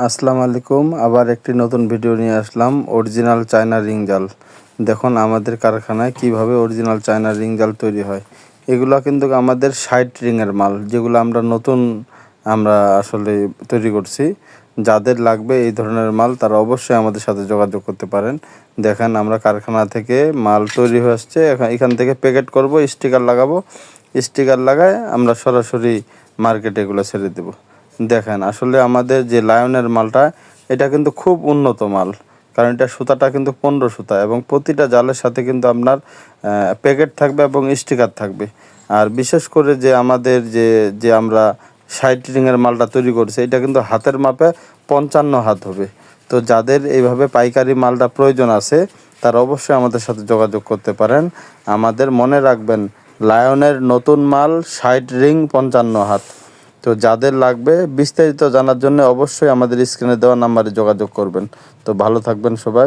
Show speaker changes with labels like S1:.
S1: আসসালামু আলাইকুম। আবার একটি নতুন ভিডিও নিয়ে আসলাম। অরিজিনাল চায়না রিং জাল। দেখুন আমাদের কারখানায় কিভাবে অরিজিনাল চায়না রিং জাল তৈরি হয়। এগুলো কিন্তু আমাদের 60 রিংয়ের মাল, যেগুলো আমরা আসলে তৈরি করছি। যাদের লাগবে এই ধরনের মাল তারা অবশ্যই আমাদের সাথে যোগাযোগ করতে পারেন। দেখেন আমরা কারখানা থেকে মাল তৈরি হয়ে আসছে, এখান থেকে প্যাকেট করব, স্টিকার লাগাবো, স্টিকার লাগায় আমরা সরাসরি মার্কেটে এগুলো ছেড়ে দেব। দেখেন আসলে আমাদের যে লায়নের মালটা, এটা কিন্তু খুব উন্নত মাল, কারণ এটা সুতাটা কিন্তু 15 সুতা এবং প্রতিটা জালের সাথে কিন্তু আপনার প্যাকেট থাকবে এবং স্টিকার থাকবে। আর বিশেষ করে যে আমাদের যে আমরা 60 রিংয়ের মালটা তৈরি করছি, এটা কিন্তু হাতের মাপে 55 হাত হবে। তো যাদের এইভাবে পাইকারি মালটা প্রয়োজন আছে তারা অবশ্যই আমাদের সাথে যোগাযোগ করতে পারেন। আমাদের মনে রাখবেন, লায়নের নতুন মাল 60 রিং 55 হাত। তো যাদের লাগবে বিস্তারিত জানার জন্য অবশ্যই আমাদের স্ক্রিনে দেওয়া নাম্বারে যোগাযোগ করবেন। তো ভালো থাকবেন সবাই।